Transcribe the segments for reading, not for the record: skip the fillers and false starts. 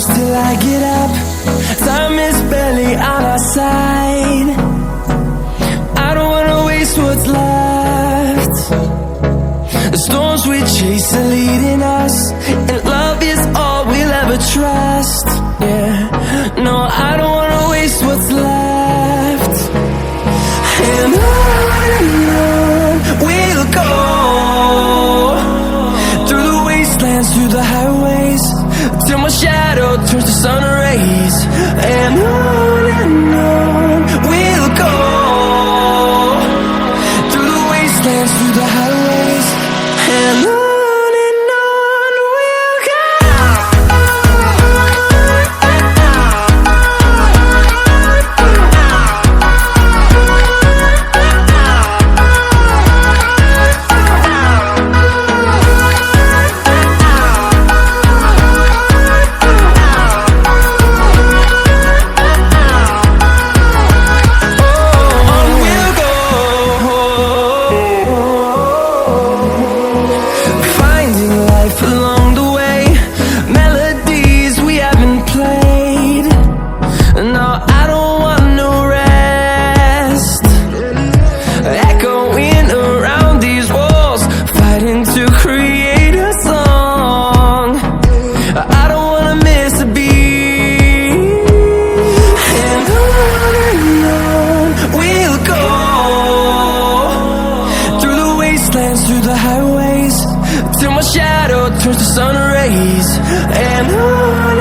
close till I get up. Time is barely on our side. I don't wanna waste what's left. The storms we chase are leading us, and love is all we'll ever trust. Yeah, no, I don't wanna waste what's left. And on we'll go, through the wastelands, through the highways, till my shadow turns to sun rays. And on we'll go, through the wastelands, through the highways, and on we'll go. Through the highways, till my shadow turns to sun rays. And on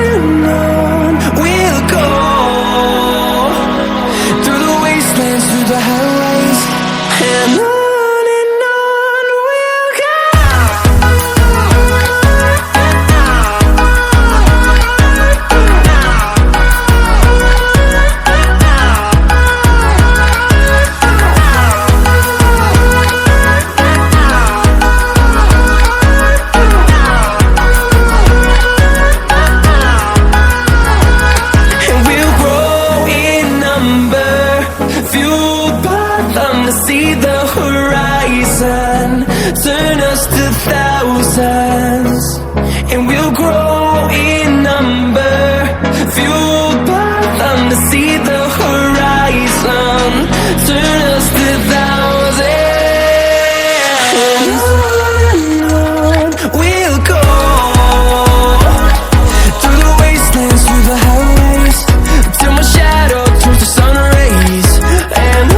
we'll go, through the wastelands, through the highways, and on we'll go. See the horizon, turn us to thousands, and we'll grow in number, fueled by them to see the horizon, turn us to thousands. On we'll go, through the wastelands, through the highways, till my shadow turns to sun rays. And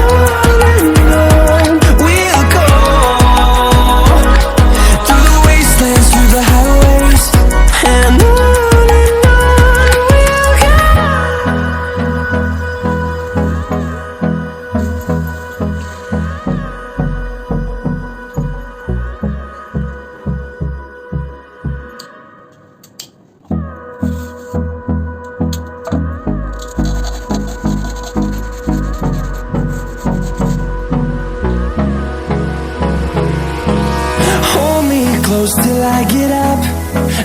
close till I get up.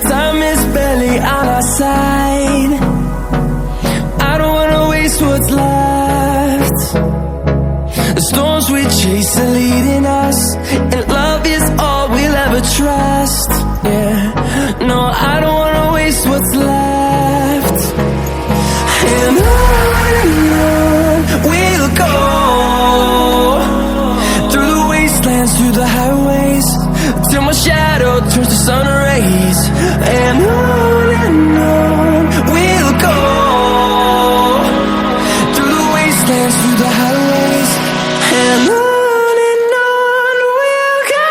Time is barely on our side. I don't wanna waste what's left. The storms we chase are leading us, and love is all we'll ever trust. Yeah, no, I don't wanna waste what's left. And on we'll go, through the wastelands, through the highways, till my shadow turns to sun rays. And on we'll go, through the wastelands, through the highways, and on we'll go.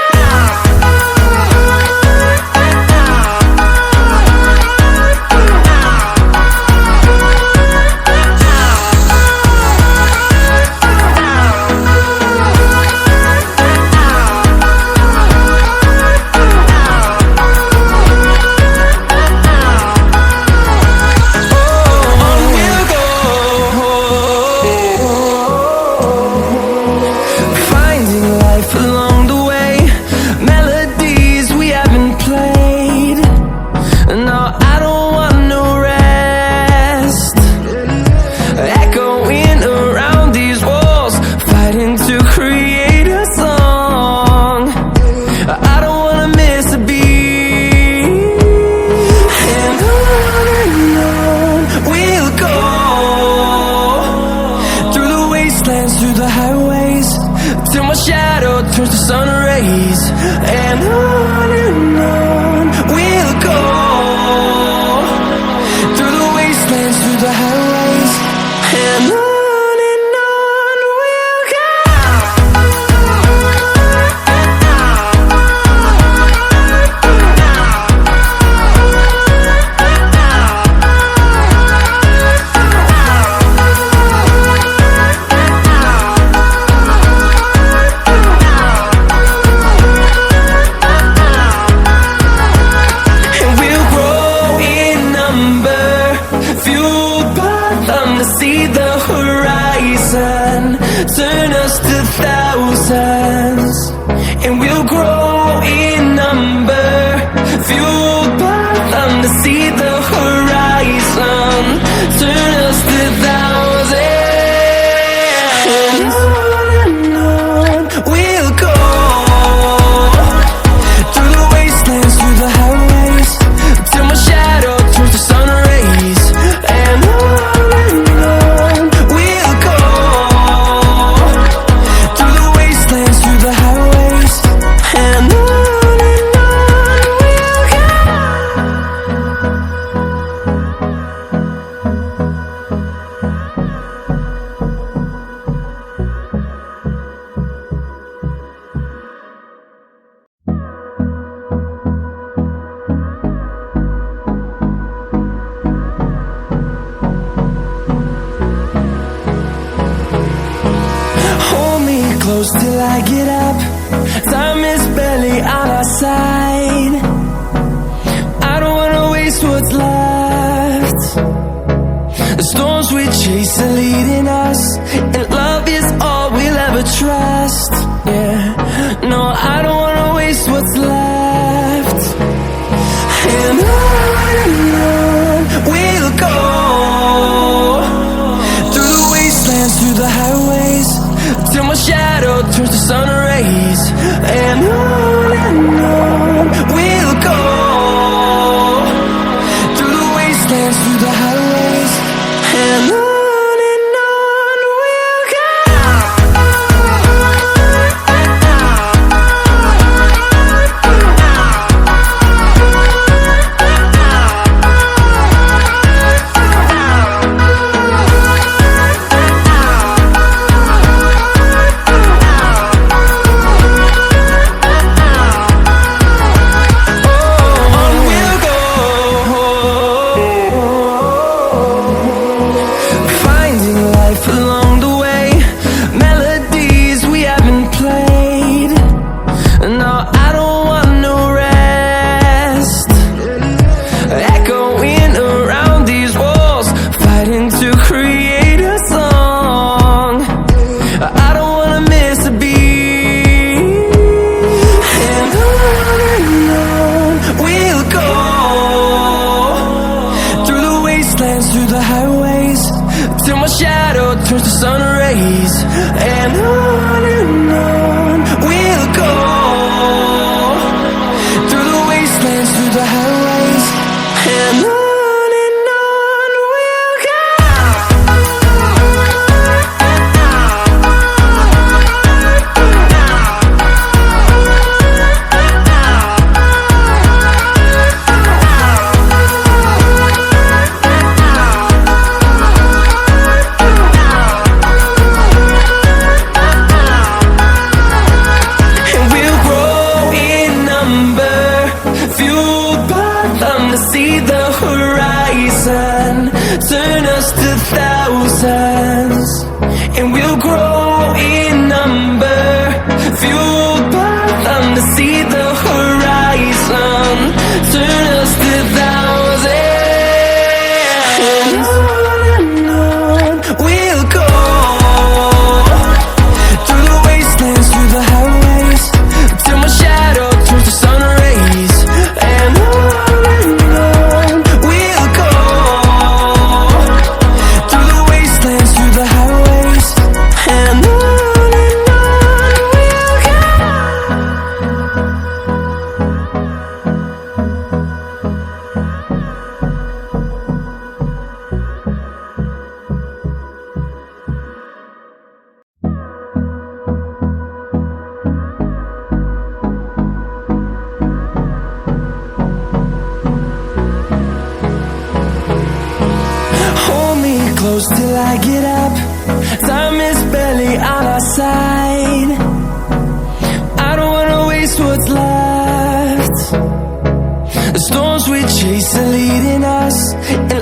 through the highways, till my shadow turns to sun rays. And on we'll go, through the wastelands, through the highways. And on we'll go. See the horizon, turn us to thousands, and we'll grow in number, fueled by them to see the horizon, turn us to thousands. And on we'll go, through the wastelands, through the highways, till my shadow turns to sun rays. And close till I get up. Time is barely on our side. I don't wanna waste what's left. The storms we chase are leading us, and love is all we'll ever trust. Yeah, no, I don't wanna waste what's left. And on we'll go, through the wastelands, through the highways, till my shadow turns to sun rays. And on we'll go, through the wastelands, through the highways. And on we'll go. Through the highways, till my shadow turns to sun rays. And on we'll go, through the wastelands, through the highways. And on we'll go. I get up. Time is barely on our side. I don't wanna waste what's left. The storms we chase are leading us, and